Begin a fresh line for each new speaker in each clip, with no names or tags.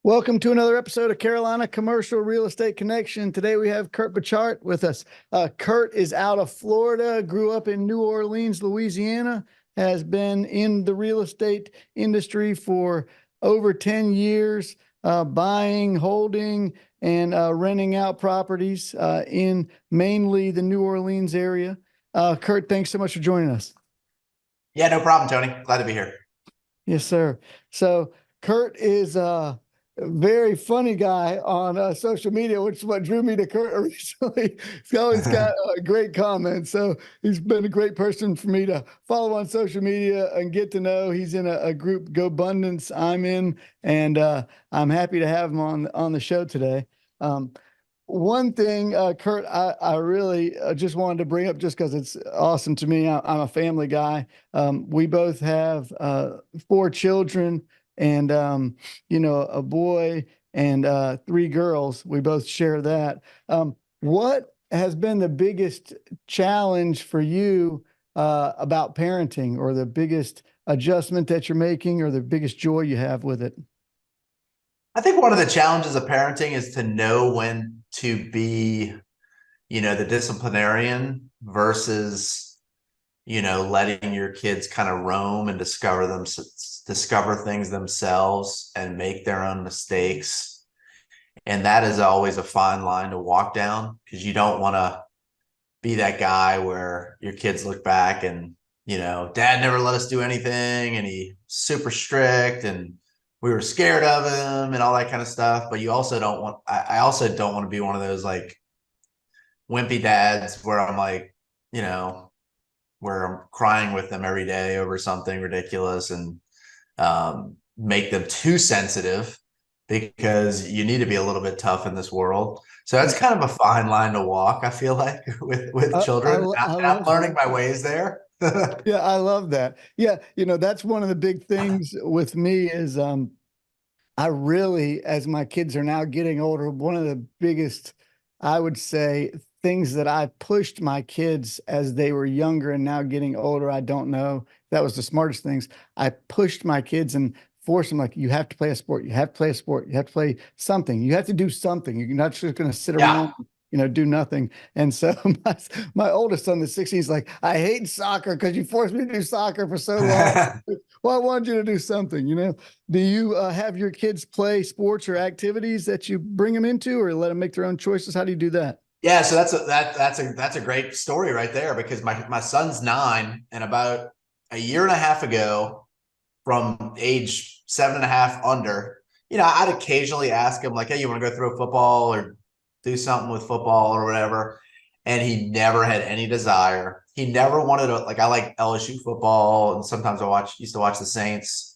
Welcome to another episode of Carolina Commercial Real Estate Connection. Today we have Kurt Bichart with us. Kurt is out of Florida, grew up in New Orleans, Louisiana, has been in the real estate industry for over 10 years, buying, holding, and renting out properties in mainly the New Orleans area. Kurt, thanks so much for joining us.
Yeah, no problem, Tony. Glad to be here.
Yes, sir. So Kurt is a very funny guy on social media, which is what drew me to Kurt originally. He's always got great comments. So he's been a great person for me to follow on social media and get to know. He's in a group, Go Abundance, I'm in, and I'm happy to have him on the show today. One thing, Kurt, I really just wanted to bring up just because it's awesome to me. I'm a family guy. We both have 4 children and, a boy and 3 girls. We both share that. What has been the biggest challenge for you about parenting, or the biggest adjustment that you're making, or the biggest joy you have with it?
I think one of the challenges of parenting is to know when to be, the disciplinarian versus, letting your kids kind of roam and discover things themselves and make their own mistakes. And that is always a fine line to walk down, because you don't want to be that guy where your kids look back and, dad never let us do anything and he's super strict and we were scared of him and all that kind of stuff. But you also don't want, I also don't want to be one of those like wimpy dads where I'm like, where I'm crying with them every day over something ridiculous and make them too sensitive, because you need to be a little bit tough in this world. So that's kind of a fine line to walk, I feel like, with children. I'm learning my ways there.
Yeah, I love that. Yeah, that's one of the big things with me is I really, as my kids are now getting older, one of the biggest, I would say, things that I pushed my kids as they were younger and now getting older, I don't know, that was the smartest things. I pushed my kids and forced them, like, you have to play a sport, you have to play a sport, you have to play something, you have to do something. You're not just going to sit
Yeah.
around, do nothing. And so my oldest son, the 16, is like, I hate soccer because you forced me to do soccer for so long. Well, I wanted you to do something, Do you have your kids play sports or activities that you bring them into, or let them make their own choices? How do you do that?
Yeah, so that's a great story right there, because my son's 9, and about a year and a half ago, from age 7.5 under, I'd occasionally ask him like, hey, you want to go throw football or do something with football or whatever. And he never had any desire. He never wanted to, like, I like LSU football, and sometimes used to watch the Saints.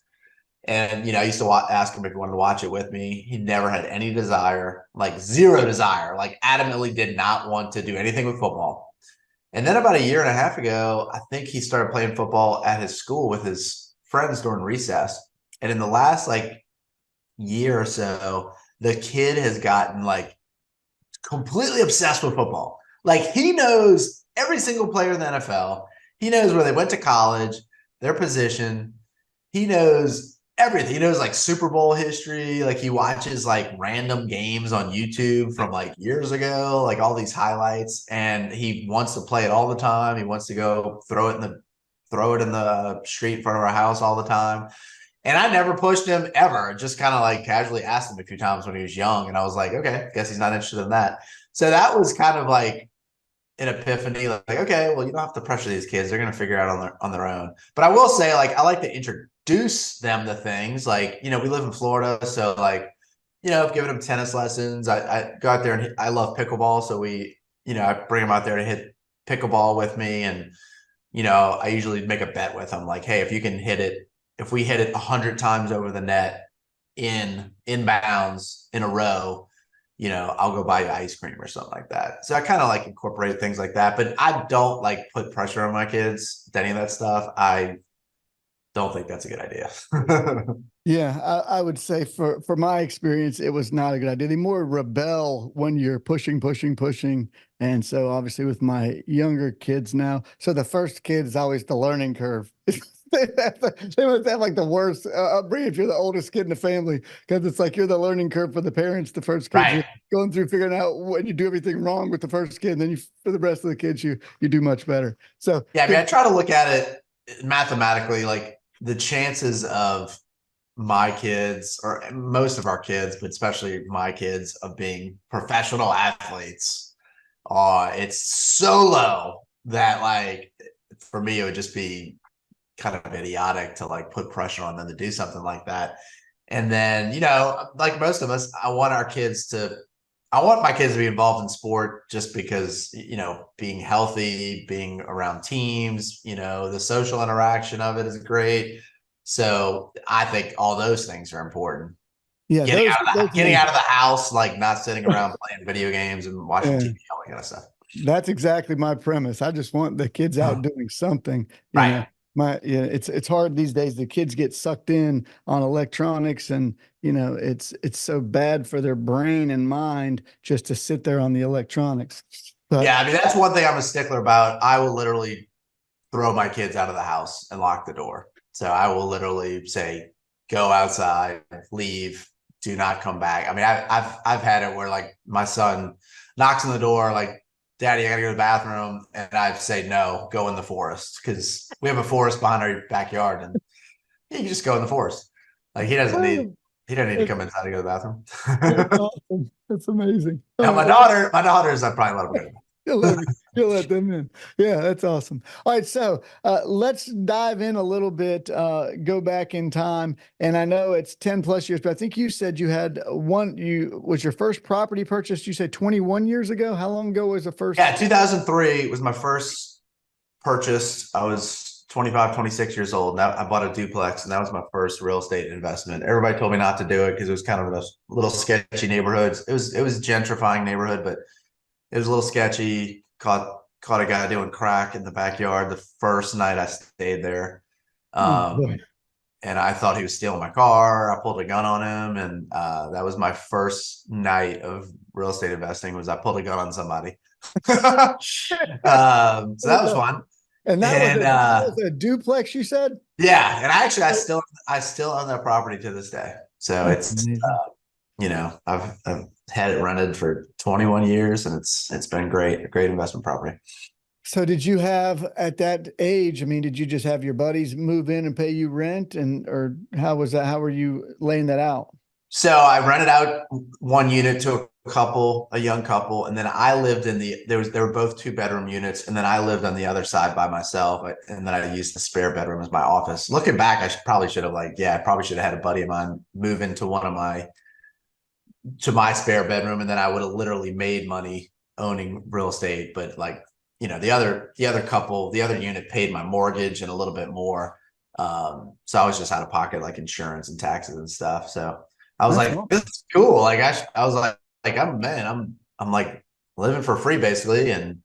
And, I used to ask him if he wanted to watch it with me. He never had any desire, like zero desire, like adamantly did not want to do anything with football. And then about a year and a half ago, I think he started playing football at his school with his friends during recess. And in the last like year or so, the kid has gotten like completely obsessed with football. Like, he knows every single player in the NFL. He knows where they went to college, their position. He knows everything. He knows like Super Bowl history. Like, he watches like random games on YouTube from like years ago, like all these highlights, and he wants to play it all the time. He wants to go throw it in the street in front of our house all the time. And I never pushed him ever, just kind of like casually asked him a few times when he was young. And I was like, okay, guess he's not interested in that. So that was kind of like an epiphany, like, okay, well, you don't have to pressure these kids. They're going to figure it out on their own. But I will say, like, I like to introduce them to things. Like, we live in Florida. So like, giving them tennis lessons. I go out there and I love pickleball. So I bring them out there to hit pickleball with me. And, I usually make a bet with them. Like, hey, if we hit it 100 times over the net in bounds in a row, I'll go buy you ice cream or something like that. So I kind of like incorporate things like that, but I don't like put pressure on my kids to any of that stuff. I don't think that's a good idea.
Yeah, I would say for my experience, it was not a good idea. They more rebel when you're pushing, pushing, pushing. And so obviously with my younger kids now, so the first kid is always the learning curve. They must have like the worst upbringing if you're the oldest kid in the family, because it's like you're the learning curve for the parents. The first kids,
Right.
you're going through figuring out when you do everything wrong with the first kid, and then you for the rest of the kids, you do much better. So
Yeah, I mean, I try to look at it mathematically, like the chances of my kids or most of our kids, but especially my kids, of being professional athletes, it's so low that like for me it would just be kind of idiotic to like put pressure on them to do something like that. And then, like most of us, I want my kids to be involved in sport just because, being healthy, being around teams, the social interaction of it is great. So I think all those things are important.
yeah, those
Getting
things.
out of the house, like not sitting around playing video games and watching
Yeah,
TV, all that kind of stuff.
that's exactly my premise. I just want the kids out doing something,
Right.
Yeah, it's hard these days. The kids get sucked in on electronics, and it's so bad for their brain and mind just to sit there on the electronics. But
Yeah, I mean, that's one thing I'm a stickler about. I will literally throw my kids out of the house and lock the door. So I will literally say, go outside, leave, do not come back. I mean, I've had it where like my son knocks on the door, like, Daddy, I gotta go to the bathroom, and I say no, go in the forest, because we have a forest behind our backyard, and you can just go in the forest. Like he doesn't need to come inside to go to the
that's
bathroom.
awesome. That's amazing.
Now my daughters, I probably let them go.
You'll let them in. Yeah, that's awesome. All right, so let's dive in a little bit, go back in time. And I know it's 10 plus years, but I think you said you had was your first property purchased, you said 21 years ago? How long ago was the first?
Yeah, 2003 was my first purchase. I was 25, 26 years old. Now I bought a duplex, and that was my first real estate investment. Everybody told me not to do it because it was kind of a little sketchy neighborhoods. It was a gentrifying neighborhood, but it was a little sketchy. Caught a guy doing crack in the backyard the first night I stayed there.
Oh, boy.
And I thought he was stealing my car. I pulled a gun on him, and that was my first night of real estate investing. Was I pulled a gun on somebody? So that was fun.
And
And
that was a duplex, you said?
yeah, and I still own that property to this day. So
That's
it's
amazing.
I've had it rented for 21 years, and it's been great, a great investment property.
So did you have at that age, I mean, did you just have your buddies move in and pay you rent, or how was that? How were you laying that out?
So I rented out one unit to a young couple, and then I lived in there were both 2-bedroom units, and then I lived on the other side by myself, and then I used the spare bedroom as my office. Looking back, I probably should have had a buddy of mine move into my spare bedroom, and then I would have literally made money owning real estate. But like, the other couple, the other unit paid my mortgage and a little bit more. So I was just out of pocket, like insurance and taxes and stuff. So I was
That's
like,
awesome.
this is cool. Like I was like, I'm like living for free basically. And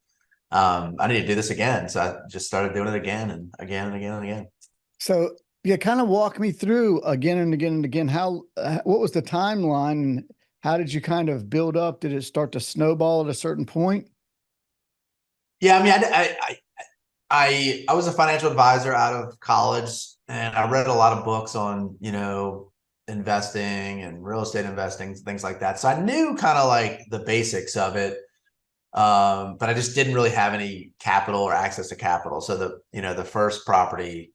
I need to do this again. So I just started doing it again and again and again and again.
So yeah, kind of walk me through again and again and again. What was the timeline, and how did you kind of build up? Did it start to snowball at a certain point?
Yeah, I mean, I was a financial advisor out of college, and I read a lot of books on, investing and real estate investing, things like that. So I knew kind of like the basics of it. But I just didn't really have any capital or access to capital. So the first property,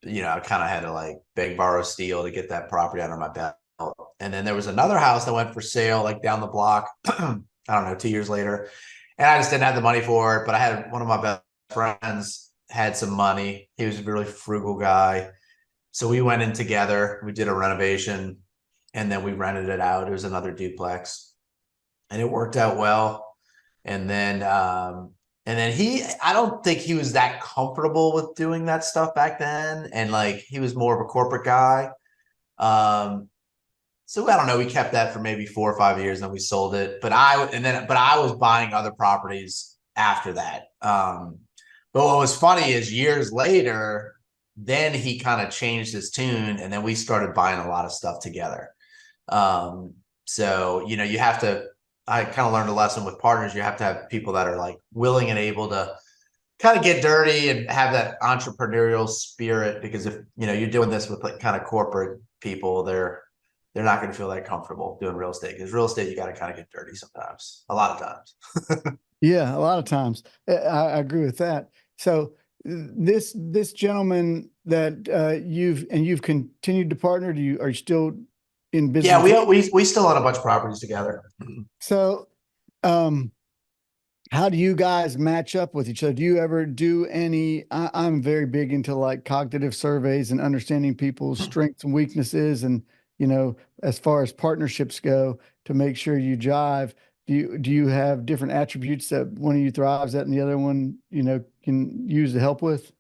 I kind of had to like beg, borrow, steal to get that property under my belt. And then there was another house that went for sale, like down the block, I don't know, 2 years later. And I just didn't have the money for it. But I had one of my best friends had some money. He was a really frugal guy. So we went in together. We did a renovation, and then we rented it out. It was another duplex, and it worked out well. And then I don't think he was that comfortable with doing that stuff back then. And like, he was more of a corporate guy. So I don't know. We kept that for maybe 4 or 5 years, and then we sold it. But I was buying other properties after that. But what was funny is years later, then he kind of changed his tune, and then we started buying a lot of stuff together. So you have to. I kind of learned a lesson with partners. You have to have people that are like willing and able to kind of get dirty and have that entrepreneurial spirit, because if you're doing this with like kind of corporate people, they're not going to feel that comfortable doing real estate, because real estate, you got to kind of get dirty sometimes, a lot of times.
Yeah, a lot of times. I agree with that. So this gentleman that you've continued to partner, are you still in
Yeah,
business?
we still own a bunch of properties together.
So um how do you guys match up with each other? Do you ever do any? I'm very big into like cognitive surveys and understanding people's strengths and weaknesses, and as far as partnerships go, to make sure you jive. Do you have different attributes that one of you thrives at and the other one, can use to help with?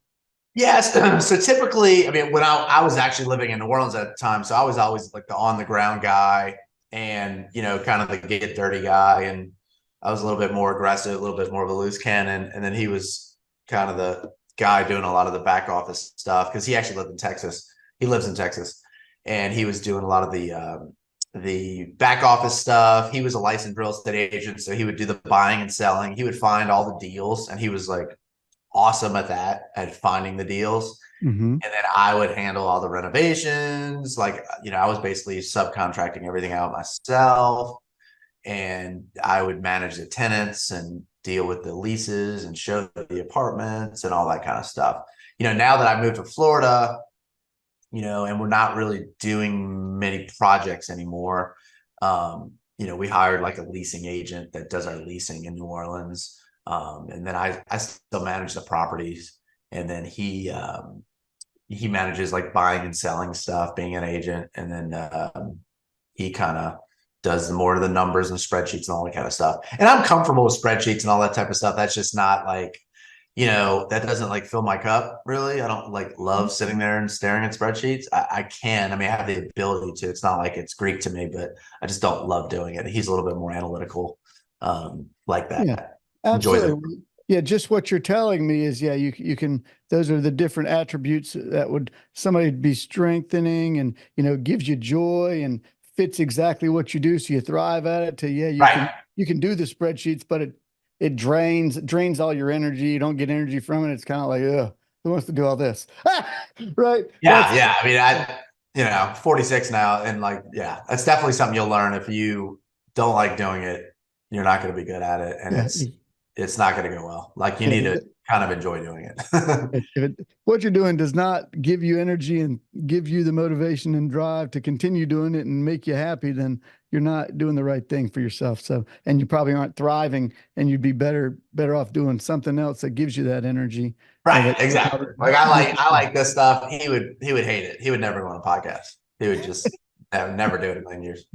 Yes. So typically, I mean, when I was actually living in New Orleans at the time, so I was always like the on the ground guy, and, kind of the get dirty guy. And I was a little bit more aggressive, a little bit more of a loose cannon. And then he was kind of the guy doing a lot of the back office stuff, because he actually lived in Texas. He lives in Texas, and he was doing a lot of the back office stuff. He was a licensed real estate agent, so he would do the buying and selling. He would find all the deals, and he was like awesome at that, at finding the deals.
Mm-hmm.
And then I would handle all the renovations. Like, I was basically subcontracting everything out myself. And I would manage the tenants and deal with the leases and show the apartments and all that kind of stuff. Now that I moved to Florida, and we're not really doing many projects anymore. We hired like a leasing agent that does our leasing in New Orleans. And then I still manage the properties. And then he manages like buying and selling stuff, being an agent. And then he kind of does more of the numbers and spreadsheets and all that kind of stuff. And I'm comfortable with spreadsheets and all that type of stuff. That's just not like, that doesn't like fill my cup really. I don't like love sitting there and staring at spreadsheets. I can. I mean, I have the ability to. It's not like it's Greek to me, but I just don't love doing it. He's a little bit more analytical, like
Yeah,
that. Enjoys it.
absolutely. Yeah, just what you're telling me is, yeah, you can, those are the different attributes that would somebody be strengthening and, gives you joy and fits exactly what you do. So you thrive at it to, yeah,
Right.
you can do the spreadsheets, but it drains all your energy. You don't get energy from it. It's kind of like, who wants to do all this? Right.
Yeah. Yeah. I mean, 46 now, and like, yeah, that's definitely something you'll learn. If you don't like doing it, you're not going to be good at it. And
Yeah.
it's not going to go well. Like, you need
Yeah.
to kind of enjoy doing it.
What you're doing does not give you energy and give you the motivation and drive to continue doing it and make you happy, then you're not doing the right thing for yourself. So, and you probably aren't thriving, and you'd be better off doing something else that gives you that energy.
Right. Exactly. Like, I like this stuff. He would hate it. He would never go on a podcast. He would just never do it in a million years.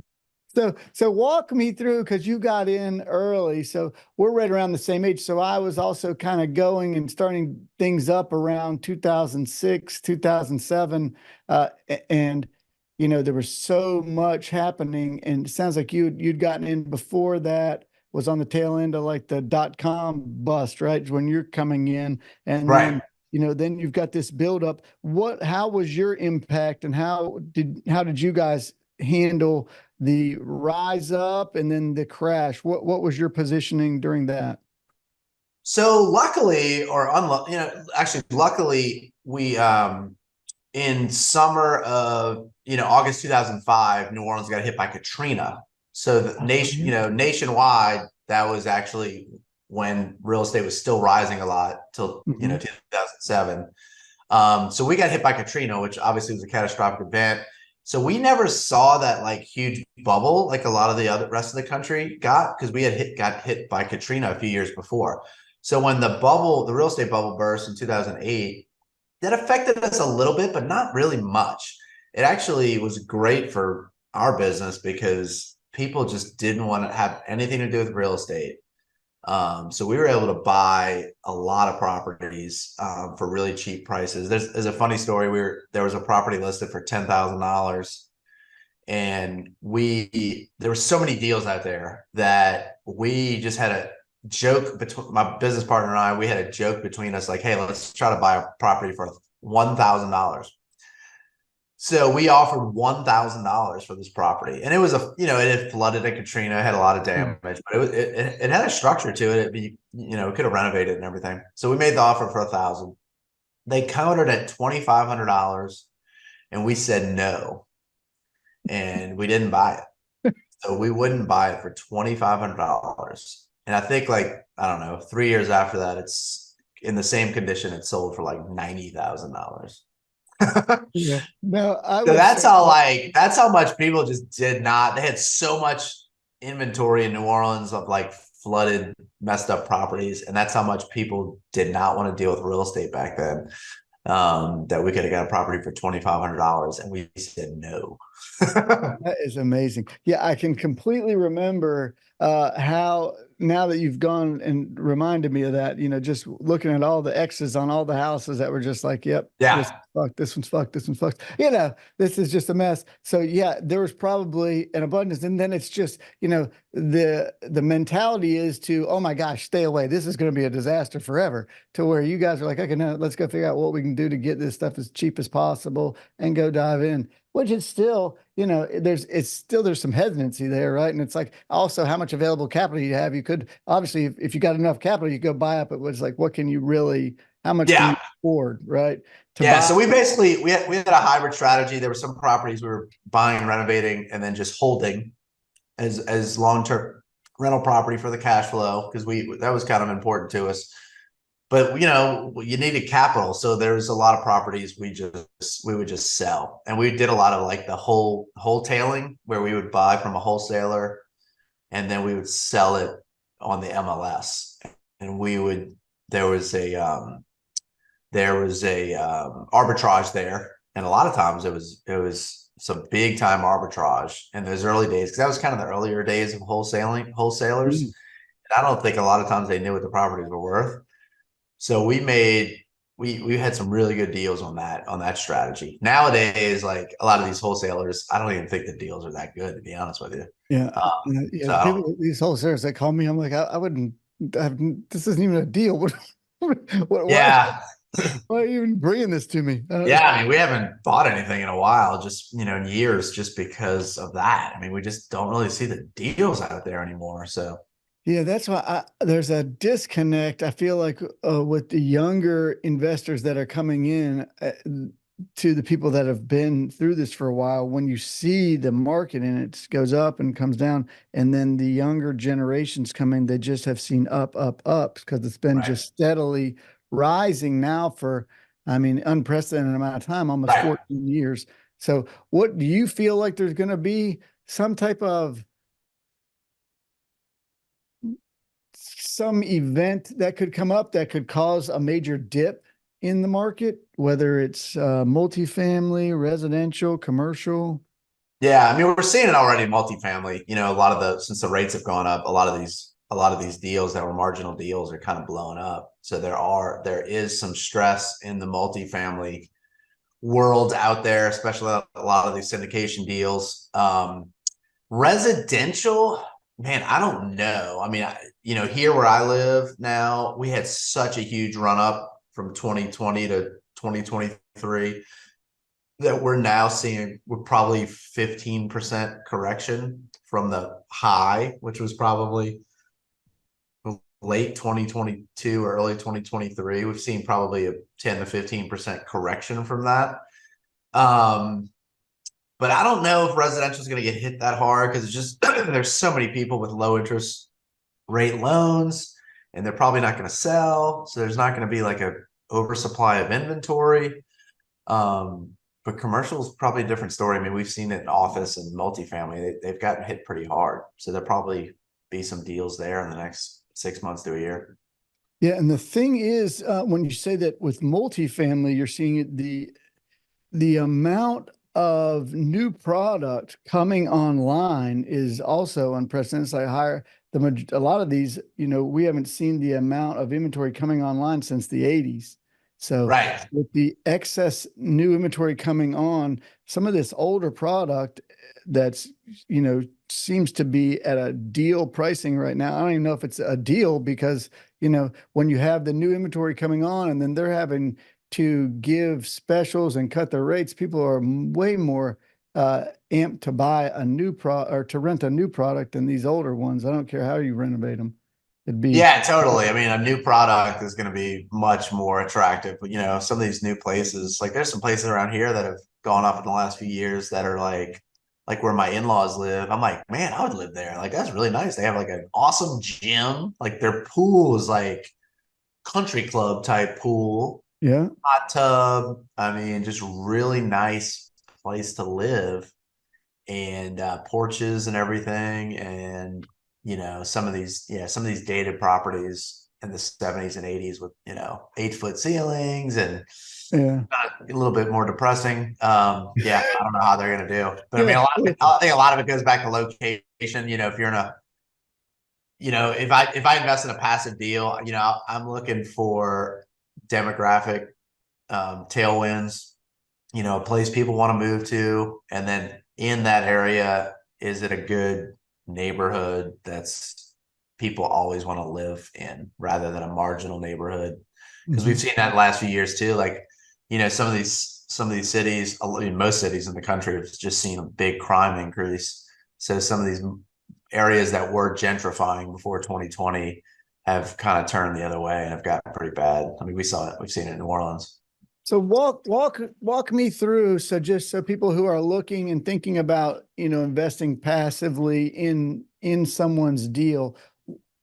So walk me through, because you got in early. So we're right around the same age. So I was also kind of going and starting things up around 2006, 2007. And, there was so much happening, and it sounds like you'd gotten in before that, was on the tail end of like the dot-com bust, right? When you're coming in, and
Right.
then, then you've got this buildup. How was your impact, and how did you guys handle the rise up and then the crash? What was your positioning during that?
So luckily, or unlucky, actually, luckily, we in summer of August 2005, New Orleans got hit by Katrina. So the nation, nationwide, that was actually when real estate was still rising a lot till 2007. So we got hit by Katrina, which obviously was a catastrophic event. So we never saw that like huge bubble like a lot of the other rest of the country got, because we got hit by Katrina a few years before. So when the real estate bubble burst in 2008, that affected us a little bit, but not really much. It actually was great for our business, because people just didn't want to have anything to do with real estate. So we were able to buy a lot of properties for really cheap prices. There's a funny story. There was a property listed for $10,000, and there were so many deals out there that we just had a joke between my business partner and I. We had a joke between us, like, hey, let's try to buy a property for $1,000. So we offered $1,000 for this property, and it was it had flooded in Katrina, had a lot of
Yeah.
damage, but it had a structure to it. It could have renovated and everything. So we made the offer for 1,000. They countered at $2,500, and we said no, and we didn't buy it. So we wouldn't buy it for $2,500. And I think I don't know, 3 years after that, it's in the same condition. It sold for like $90,000.
Yeah. No, I
So
would say
that's how much people just did not. They had so much inventory in New Orleans of like flooded, messed up properties, and that's how much people did not want to deal with real estate back then. That we could have got a property for $2,500, and we said no.
that is amazing. Yeah, I can completely remember how now that you've gone and reminded me of that, just looking at all the X's on all the houses that were just like, yep, this
Yeah,
fuck, this one's fucked, this one's fucked. This is just a mess. So yeah, there was probably an abundance. And then it's just, the mentality is to, oh my gosh, stay away. This is going to be a disaster forever. To where you guys are like, okay, now let's go figure out what we can do to get this stuff as cheap as possible and go dive in. Which is still, there's some hesitancy there, right? And it's like also how much available capital you have. You could obviously, if you got enough capital, you go buy up. It was like, what can you really, how much can you
yeah,
afford, right? To
yeah.
buy.
So we had a hybrid strategy. There were some properties we were buying, renovating, and then just holding as long-term rental property for the cash flow, because that was kind of important to us. But you needed capital, so there's a lot of properties we would just sell, and we did a lot of like the wholetailing, where we would buy from a wholesaler, and then we would sell it on the MLS, and there was a arbitrage there, and a lot of times it was some big time arbitrage in those early days, because that was kind of the earlier days of wholesalers.
Mm.
And I don't think a lot of times they knew what the properties were worth. So we had some really good deals on that strategy. Nowadays, like a lot of these wholesalers, I don't even think the deals are that good, to be honest with you.
Yeah.
So
Yeah.
I don't,
People, these wholesalers that call me, I'm like, I wouldn't have, this isn't even a deal.
yeah,
Why are you even bringing this to me?
yeah. I mean, we haven't bought anything in a while, just in years, just because of that. I mean, we just don't really see the deals out there anymore. So
Yeah, that's why there's a disconnect. I feel like with the younger investors that are coming in to the people that have been through this for a while, when you see the market and it goes up and comes down, and then the younger generations come in, they just have seen up, up, up because it's been
right,
just steadily rising now for, I mean, unprecedented amount of time, almost
right.
14 years. So, what do you feel like there's going to be some type of some event that could come up that could cause a major dip in the market, whether it's multifamily, residential, commercial?
Yeah, I mean, we're seeing it already in multifamily. A lot of since the rates have gone up, a lot of these deals that were marginal deals are kind of blowing up. So there is some stress in the multifamily world out there, especially a lot of these syndication deals. Residential, man, I don't know. I mean, here where I live now, we had such a huge run up from 2020 to 2023 that we're probably 15% correction from the high, which was probably late 2022 or early 2023. We've seen probably a 10 to 15% correction from that. But I don't know if residential is going to get hit that hard, because it's just there's so many people with low interest rate loans, and they're probably not going to sell. So there's not going to be like a oversupply of inventory. But commercial is probably a different story. I mean, we've seen it in office and multifamily. They've gotten hit pretty hard. So there'll probably be some deals there in the next 6 months to a year.
Yeah, and the thing is, when you say that with multifamily, you're seeing it, the amount of new product coming online is also unprecedented. It's like higher. A lot of these, we haven't seen the amount of inventory coming online since the 80s. So
Right.
with the excess new inventory coming on, some of this older product that's, seems to be at a deal pricing right now. I don't even know if it's a deal because, when you have the new inventory coming on and then they're having to give specials and cut their rates, people are way more amped to buy a new or to rent a new product than these older ones. I don't care how you renovate them. It'd be
Yeah, totally. I mean, a new product is going to be much more attractive. But, some of these new places, like there's some places around here that have gone up in the last few years that are like where my in-laws live. I'm like, man, I would live there. Like, that's really nice. They have like an awesome gym. Like their pool is like country club type pool,
yeah.
hot tub. I mean, just really nice place to live, and porches and everything. And some of these dated properties in the 70s and 80s with 8-foot ceilings and
Yeah.
a little bit more depressing. Yeah, I don't know how they're gonna do, but I mean,
Yeah.
I think a lot of it goes back to location. If you're in a if I invest in a passive deal, I'm looking for demographic tailwinds, a place people want to move to. And then in that area, is it a good neighborhood that's people always want to live in rather than a marginal neighborhood? Because we've seen that the last few years too. Like, some of these cities, I mean, most cities in the country have just seen a big crime increase. So some of these areas that were gentrifying before 2020 have kind of turned the other way and have gotten pretty bad. I mean, we've seen it in New Orleans.
So walk me through. So just so people who are looking and thinking about, investing passively in someone's deal,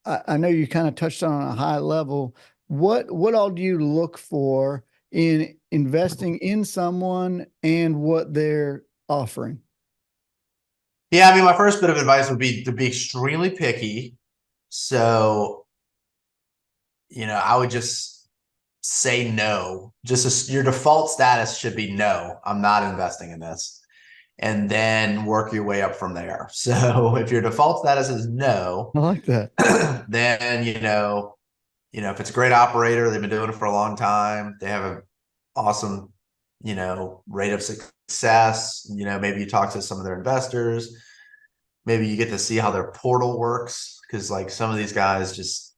I know you kind of touched on a high level. What all do you look for in investing in someone and what they're offering?
Yeah, I mean, my first bit of advice would be to be extremely picky. So, I would just say no. Your default status should be no, I'm not investing in this. And then work your way up from there. So if your default status is no,
I like that.
then, if it's a great operator, they've been doing it for a long time, they have an awesome, rate of success. Maybe you talk to some of their investors. Maybe you get to see how their portal works, because like some of these guys just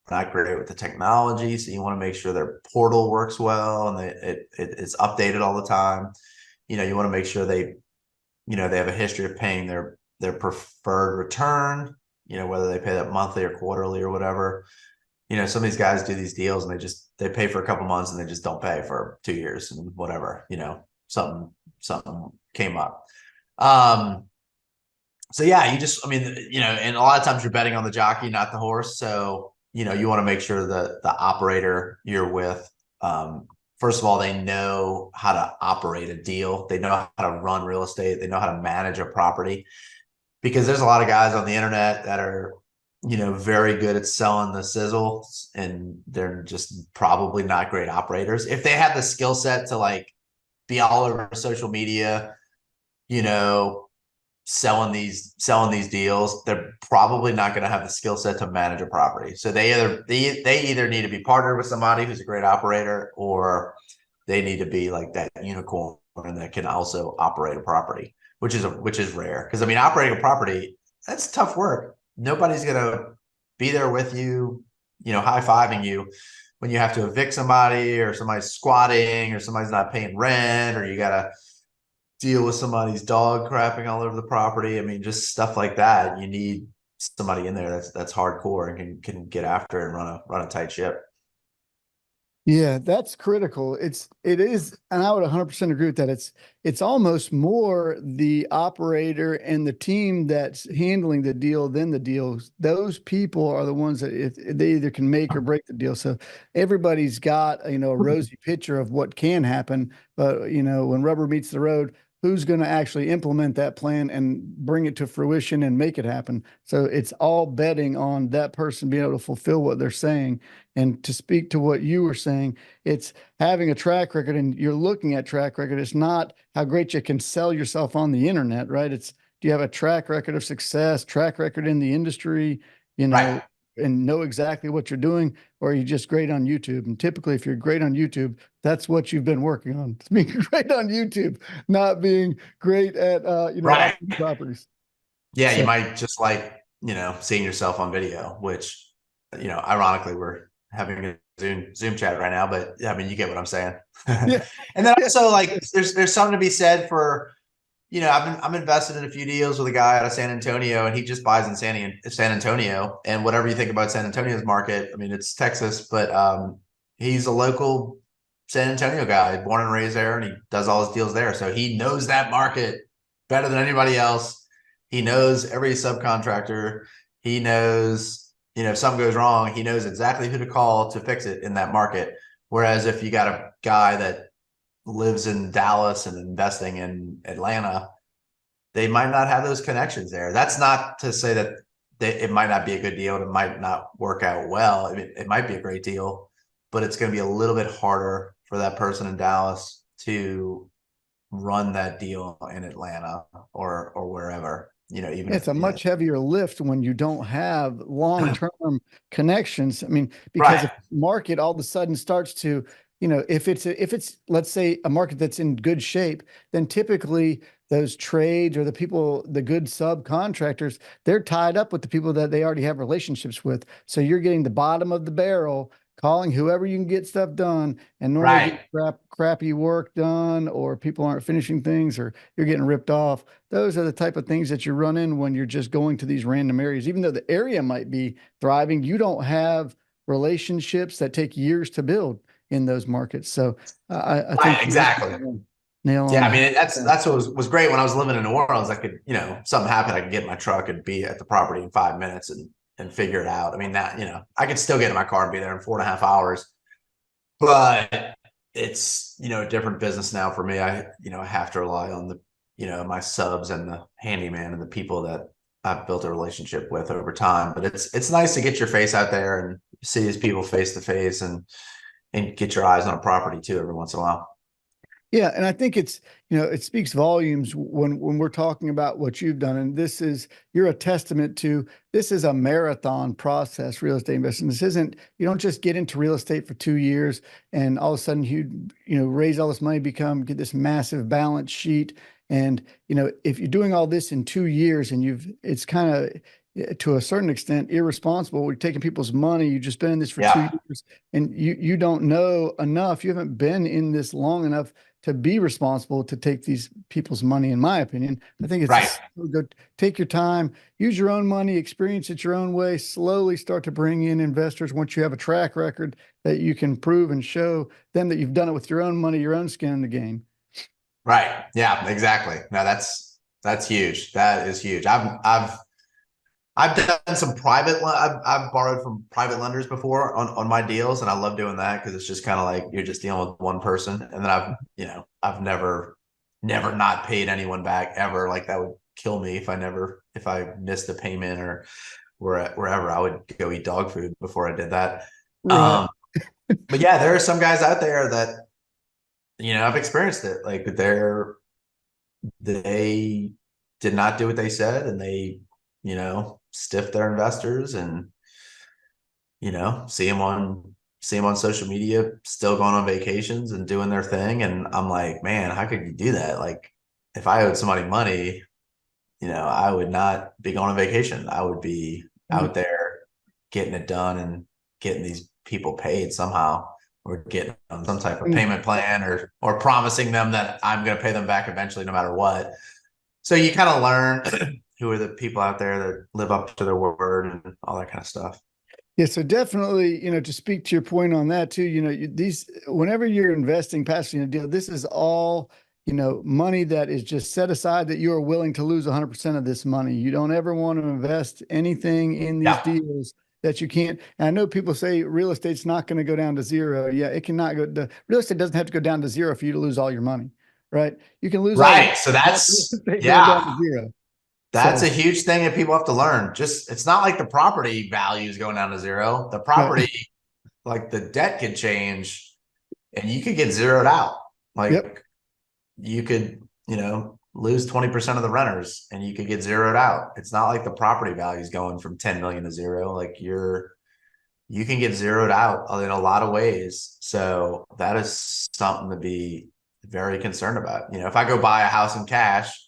not great with the technology. So you want to make sure their portal works well and it's updated all the time. You want to make sure they have a history of paying their preferred return, whether they pay that monthly or quarterly or whatever. Some of these guys do these deals and they pay for a couple months and they just don't pay for 2 years and whatever, something came up. So yeah, I mean, and a lot of times you're betting on the jockey, not the horse. So, you want to make sure that the operator you're with, first of all, they know how to operate a deal. They know how to run real estate. They know how to manage a property, because there's a lot of guys on the internet that are, very good at selling the sizzle, and they're just probably not great operators. If they have the skill set to like be all over social media, selling these deals, they're probably not going to have the skill set to manage a property. So they either need to be partnered with somebody who's a great operator, or they need to be like that unicorn that can also operate a property, which is rare. Because I mean, operating a property, that's tough work. Nobody's going to be there with you, high-fiving you when you have to evict somebody, or somebody's squatting, or somebody's not paying rent, or you got to deal with somebody's dog crapping all over the property. I mean, just stuff like that. You need somebody in there that's hardcore and can get after it and run a tight ship.
Yeah, that's critical. It is, and I would 100% agree with that. It's almost more the operator and the team that's handling the deal than the deals. Those people are the ones that if they either can make or break the deal. So everybody's got, a rosy picture of what can happen, but when rubber meets the road, who's going to actually implement that plan and bring it to fruition and make it happen? So it's all betting on that person being able to fulfill what they're saying. And to speak to what you were saying, it's having a track record, and you're looking at track record. It's not how great you can sell yourself on the internet, right? It's, do you have a track record of success, track record in the industry,
Right.
and know exactly what you're doing, or are you just great on YouTube? And typically, if you're great on YouTube, that's what you've been working on. It's being great on YouTube, not being great at,
Right.
properties.
Yeah.
So
You might just like, seeing yourself on video, which, ironically, having a Zoom chat right now, but I mean, you get what I'm saying.
Yeah.
And then
Yeah.
also like there's something to be said for, I'm invested in a few deals with a guy out of San Antonio, and he just buys in San Antonio. And whatever you think about San Antonio's market, I mean, it's Texas, but he's a local San Antonio guy, born and raised there, and he does all his deals there. So he knows that market better than anybody else. He knows every subcontractor. He knows, if something goes wrong, he knows exactly who to call to fix it in that market. Whereas if you got a guy that lives in Dallas and investing in Atlanta, they might not have those connections there. That's not to say that it might not be a good deal. It might not work out well. I mean, it might be a great deal, but it's going to be a little bit harder for that person in Dallas to run that deal in Atlanta or wherever, even
It's
if,
a much heavier lift when you don't have long-term connections. I mean, because if
right,
market all of a sudden starts to, if it's let's say a market that's in good shape, then typically those trades or the people, the good subcontractors, they're tied up with the people that they already have relationships with. So you're getting the bottom of the barrel, calling whoever you can get stuff done, and normally
right.
get crappy work done, or people aren't finishing things, or you're getting ripped off. Those are the type of things that you run in when you're just going to these random areas. Even though the area might be thriving, you don't have relationships that take years to build in those markets. So I
Right,
think you hit
exactly.
the nail on
Yeah,
the
I
head.
mean that's what was great when I was living in New Orleans. I could, something happened, I could get in my truck and be at the property in 5 minutes and figure it out. I mean that, I could still get in my car and be there in 4.5 hours, but it's, a different business now for me. I have to rely on the, my subs and the handyman and the people that I've built a relationship with over time. But it's nice to get your face out there and see these people face to face and get your eyes on a property too every once in a while.
Yeah, and I think it's, it speaks volumes when we're talking about what you've done. And you're a testament to, this is a marathon process, real estate investing. This isn't, you don't just get into real estate for 2 years and all of a sudden raise all this money, get this massive balance sheet. And, if you're doing all this in 2 years and it's kind of, to a certain extent, irresponsible. We're taking people's money. You've just been in this for two
Yeah.
years and you don't know enough. You haven't been in this long enough to be responsible to take these people's money, in my opinion. I think
Right.
it's good. Take your time, use your own money, experience it your own way, slowly start to bring in investors once you have a track record that you can prove and show them that you've done it with your own money, your own skin in the game.
Right. Yeah, exactly. No, that's huge. That is huge. I've done some I've borrowed from private lenders before on my deals, and I love doing that because it's just kind of like you're just dealing with one person. And then I've never not paid anyone back ever. Like that would kill me if I missed a payment or wherever. I would go eat dog food before I did that.
Right.
Um, but yeah, there are some guys out there that, I've experienced it. Like they did not do what they said, and they, stiff their investors, and see them on social media still going on vacations and doing their thing. And I'm like, man, how could you do that? Like if I owed somebody money, I would not be going on vacation. I would be
Mm.
out there getting it done and getting these people paid somehow, or getting on some type of
Mm.
payment plan, or promising them that I'm going to pay them back eventually no matter what. So you kind of learn who are the people out there that live up to their word and all that kind of stuff.
Yeah, so definitely, to speak to your point on that too, whenever you're investing, passing a deal, this is all, money that is just set aside that you are willing to lose 100% of this money. You don't ever want to invest anything in these
Yeah.
deals that you can't. And I know people say real estate's not going to go down to zero. Yeah, it cannot go. The real estate doesn't have to go down to zero for you to lose all your money, right? You can lose all your
Right.
money
So
without real
that's,
estate going down to
yeah,
zero.
that's a
So,
huge thing that people have to learn. Just, it's not like the property value is going down to zero. The
right.
property, like the debt could change and you could get zeroed out.
Yep.
Like you could, lose 20% of the renters and you could get zeroed out. It's not like the property value is going from 10 million to zero. Like you can get zeroed out in a lot of ways. So that is something to be very concerned about. If I go buy a house in cash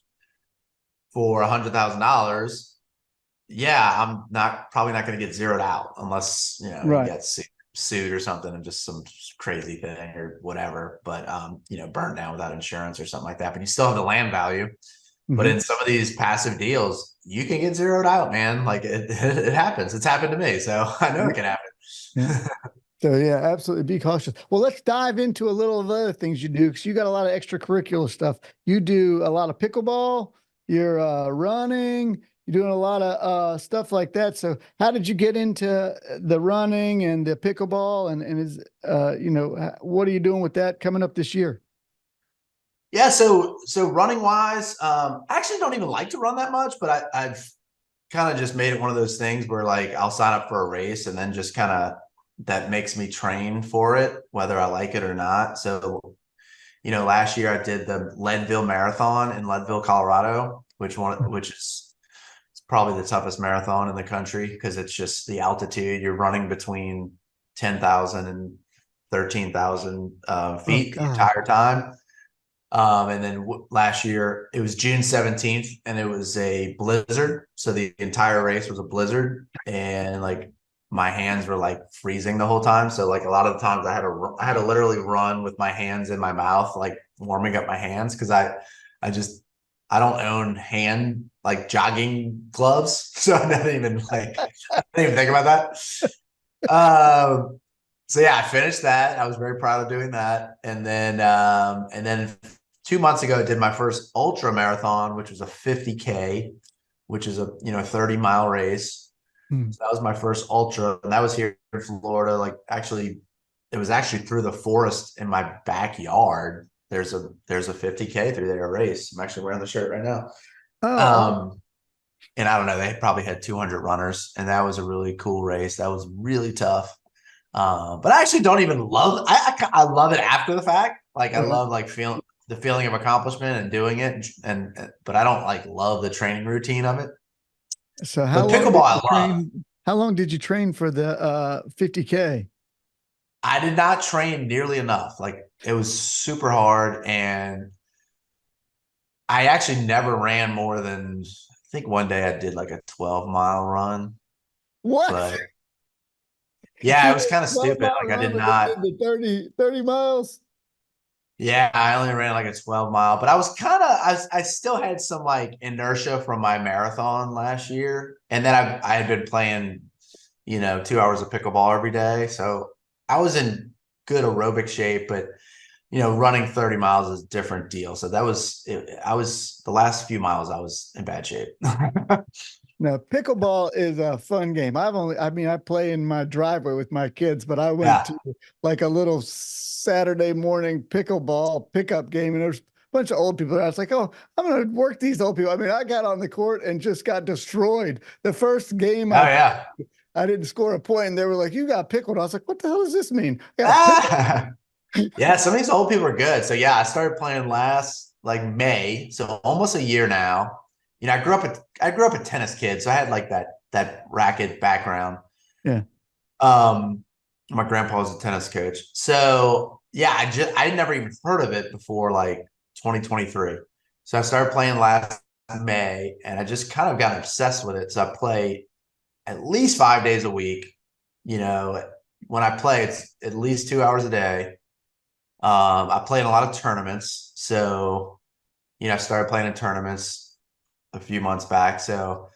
for $100,000, yeah, I'm not probably not going to get zeroed out unless, you
Right.
get sick. sued or something and just some crazy thing or whatever, but burned down without insurance or something like that. But you still have the land value. But
Mhm.
in some of these passive deals, you can get zeroed out, man. Like it happens. It's happened to me, so I know it can
Yeah.
happen.
So yeah, absolutely be cautious. Well, let's dive into a little of the other things you do because you got a lot of extracurricular stuff. You do a lot of pickleball, you're running, you're doing a lot of stuff like that. So how did you get into the running and the pickleball and is what are you doing with that coming up this year?
Yeah, so running wise, I actually don't even like to run that much, but I've kind of just made it one of those things where like I'll sign up for a race and then just kind of that makes me train for it, whether I like it or not. So, last year I did the Leadville Marathon in Leadville, Colorado, which is it's probably the toughest marathon in the country because it's just the altitude. You're running between 10,000 and 13,000
Oh
feet the
God.
entire time. And then last year it was June 17th and it was a blizzard. So the entire race was a blizzard and like my hands were like freezing the whole time. So like a lot of the times I had to literally run with my hands in my mouth, like warming up my hands. Cause I don't own hand like jogging gloves. So I didn't even think about that. So yeah, I finished that. I was very proud of doing that. And then 2 months ago, I did my first ultra marathon, which was a 50K, which is a 30-mile race.
Hmm.
So that was my first ultra, and that was here in Florida. Like actually, it was actually through the forest in my backyard. There's a 50K through there race. I'm actually wearing the shirt right now.
Oh,
Um, and I don't know, they probably had 200 runners, and that was a really cool race. That was really tough. But I actually don't even love. I love it after the fact. Like I
uh,
love like feeling the feeling of accomplishment and doing it, but I don't like love the training routine of it.
so how
But
long
pickleball,
did
I
you
love.
train? How long did you train for the 50K?
I did not train nearly enough. Like it was super hard, and I actually never ran more than I think one day I did like a 12-mile run,
What?
but yeah,
You
it was
did
kind of
12
stupid.
mile
Like I
run,
did
but then
not.
did the 30 miles?
Yeah, I only ran like a 12-mile, but I still had some like inertia from my marathon last year. And then I had been playing, 2 hours of pickleball every day. So I was in good aerobic shape, but running 30 miles is a different deal. So that was it, I was the last few miles I was in bad shape.
Now, pickleball is a fun game. I mean, I play in my driveway with my kids, but I went
Yeah.
to like a little Saturday morning pickleball pickup game, and there's a bunch of old people there. I was like, oh, I'm going to work these old people. I mean, I got on the court and just got destroyed. The first game
Oh yeah.
I didn't score a point, and they were like, you got pickled. I was like, what the hell does this mean? I got pickled.
Ah! Yeah, some of these old people are good. So yeah, I started playing last like May, so almost a year now. I grew up a tennis kid, so I had like that racket background.
Yeah.
Um, my grandpa was a tennis coach. So yeah, I never even heard of it before like 2023. So I started playing last May and I just kind of got obsessed with it. So I play at least 5 days a week. You know, when I play, it's at least 2 hours a day. I play in a lot of tournaments. So, I started playing in tournaments a few months back. So,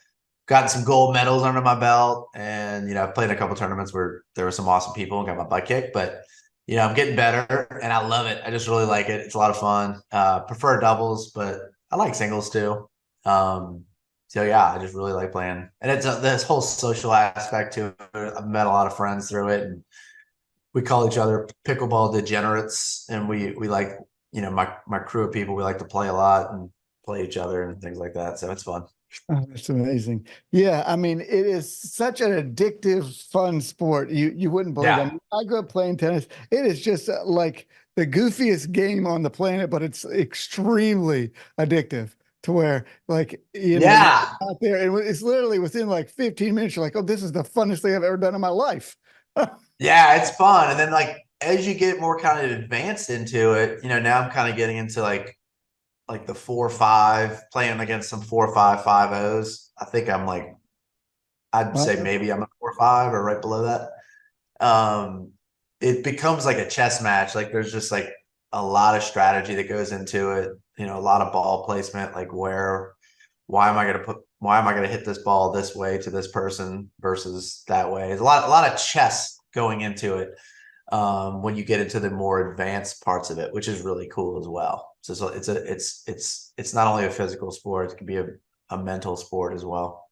got some gold medals under my belt. And, I've played in a couple tournaments where there were some awesome people and got my butt kicked. But, I'm getting better and I love it. I just really like it. It's a lot of fun. Prefer doubles, but I like singles too. So, yeah, I just really like playing. And it's this whole social aspect to it. I've met a lot of friends through it. And, we call each other pickleball degenerates, and we like my crew of people. We like to play a lot and play each other and things like that. So it's fun.
Oh, that's amazing. Yeah, I mean, it is such an addictive, fun sport. You wouldn't believe it. I
Yeah,
mean, I grew up playing tennis. It is just like the goofiest game on the planet, but it's extremely addictive to where like, you
yeah,
get out there and it's literally within like 15 minutes, you're like, oh, this is the funnest thing I've ever done in my life.
yeah. It's fun, and then like as you get more kind of advanced into it, now I'm kind of getting into like the 4-5, playing against some 4-5 5-0s. I think I'm like I'd say
Wow.
maybe I'm a 4-5 or right below that. um, it becomes like a chess match. Like there's just like a lot of strategy that goes into it. You know, a lot of ball placement, like why am I going to hit this ball this way to this person versus that way? There's a lot of chess going into it when you get into the more advanced parts of it, which is really cool as well. So it's not only a physical sport; it can be a mental sport as well.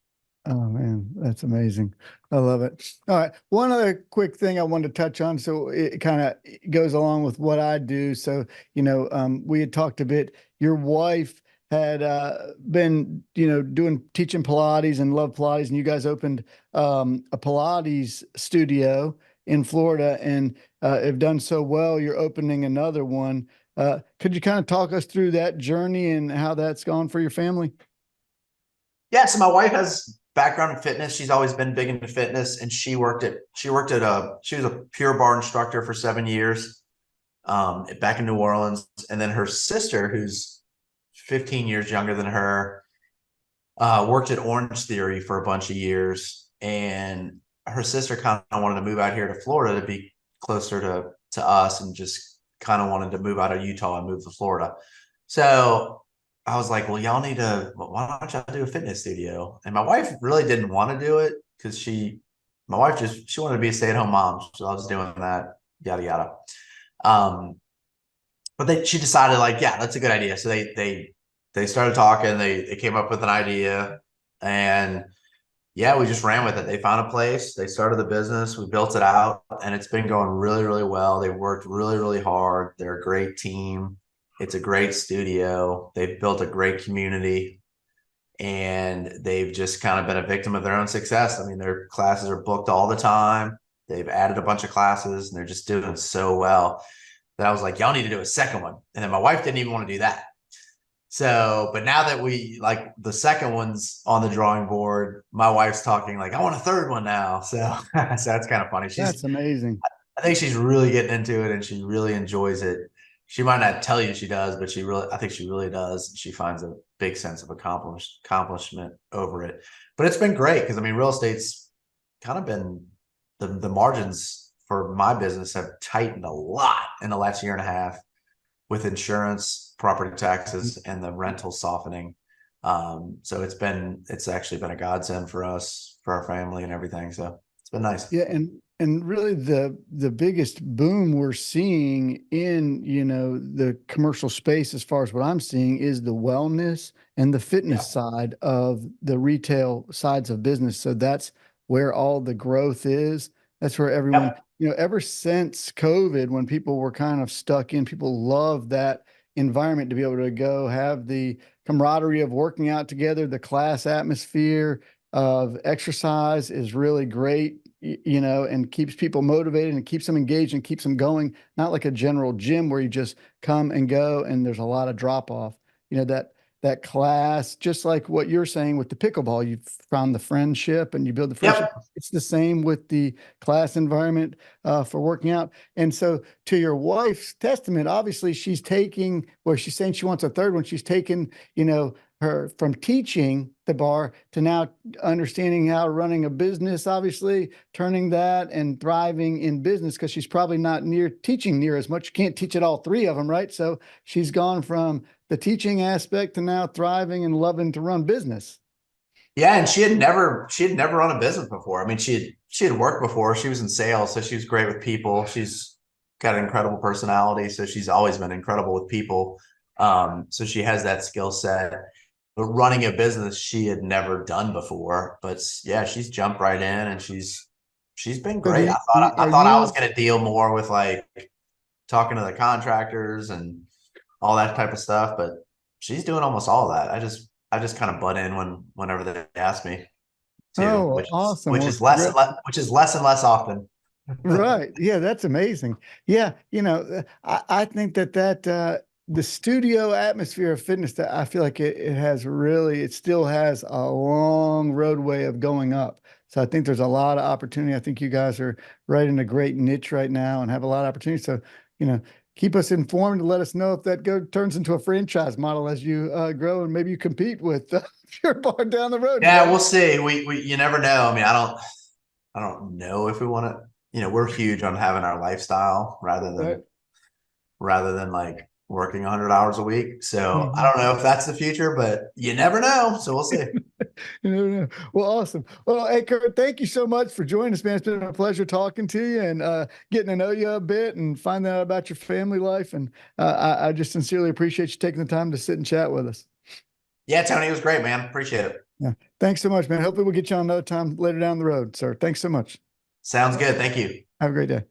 Oh man, that's amazing. I love it. All right. One other quick thing I wanted to touch on. So it kind of goes along with what I do. So, we had talked a bit. Your wife had been, doing teaching Pilates and loved Pilates, and you guys opened a Pilates studio in Florida and have done so well. You're opening another one. Could you kind of talk us through that journey and how that's gone for your family?
Yeah, so my wife has background in fitness. She's always been big into fitness, and she was a Pure Barre instructor for 7 years back in New Orleans. And then her sister, who's 15 years younger than her, worked at Orange Theory for a bunch of years. And her sister kind of wanted to move out here to Florida to be closer to us, and just kind of wanted to move out of Utah and move to Florida. So I was like, well, y'all need to, why don't y'all do a fitness studio? And my wife really didn't want to do it because my wife she wanted to be a stay-at-home mom. She loves doing that, yada, yada. Um, but she decided like, yeah, that's a good idea. So they started talking, they came up with an idea, and yeah, we just ran with it. They found a place, they started the business, we built it out, and it's been going really, really well. They worked really, really hard. They're a great team. It's a great studio. They've built a great community, and they've just kind of been a victim of their own success. I mean, their classes are booked all the time. They've added a bunch of classes, and they're just doing so well that I was like, y'all need to do a second one. And then my wife didn't even want to do that. So, but now that we like the second one's on the drawing board, my wife's talking like, I want a third one now. So, so that's kind of funny.
That's amazing.
I think she's really getting into it and she really enjoys it. She might not tell you she does, but I think she really does. She finds a big sense of accomplishment over it. But it's been great because I mean, real estate's kind of been the margins for my business have tightened a lot in the last year and a half with insurance, property taxes, and the rental softening. So it's actually been a godsend for us, for our family and everything. So it's been nice.
Yeah, and really the biggest boom we're seeing in, the commercial space as far as what I'm seeing is the wellness and the
Yeah.
fitness side of the retail sides of business. So that's where all the growth is. That's where everyone,
Yep.
ever since COVID, when people were kind of stuck in, people love that environment to be able to go have the camaraderie of working out together, the class atmosphere of exercise is really great, and keeps people motivated and keeps them engaged and keeps them going. Not like a general gym where you just come and go and there's a lot of drop off. That class, just like what you're saying with the pickleball, you found the friendship and you build the friendship.
Yep.
It's the same with the class environment for working out. And so, to your wife's testament, obviously she's taking where she's saying she wants a third one. She's taken, her from teaching the bar to now understanding how running a business, obviously turning that and thriving in business because she's probably not near teaching near as much. You can't teach at all three of them, right? So she's gone from the teaching aspect to now thriving and loving to run business.
Yeah, and she had never run a business before. I mean, she had worked before. She was in sales, so she was great with people. She's got an incredible personality, so she's always been incredible with people. So she has that skill set. But running a business she had never done before. But yeah, she's jumped right in and she's been
So
great. I
are
thought I was
you
going to deal more with like talking to the contractors and all that type of stuff, but she's doing almost all of that. I just kind of butt in whenever they ask me to,
oh,
which is
awesome.
which
Well,
is less and
congrats.
less, which is less and less often.
Right. Yeah, that's amazing. Yeah, I think that the studio atmosphere of fitness that I feel like it still has a long roadway of going up. So I think there's a lot of opportunity. I think you guys are right in a great niche right now and have a lot of opportunity. So, you know, keep us informed and let us know if that turns into a franchise model as you grow and maybe you compete with Pure Bar down the road. You
Yeah,
never
we'll
know.
see. We you never know. I mean, I don't know if we want to, we're huge on having our lifestyle
Right.
rather than like working 100 hours a week. So I
Mhm.
don't know if that's the future, but you never know. So we'll see.
You never know. Well, awesome. Well, hey, Kurt, thank you so much for joining us, man. It's been a pleasure talking to you and getting to know you a bit and finding out about your family life. And I just sincerely appreciate you taking the time to sit and chat with us.
Yeah, Tony, it was great, man. Appreciate it.
Yeah. Thanks so much, man. Hopefully we'll get you on another time later down the road, sir. Thanks so much.
Sounds good. Thank you.
Have a great day.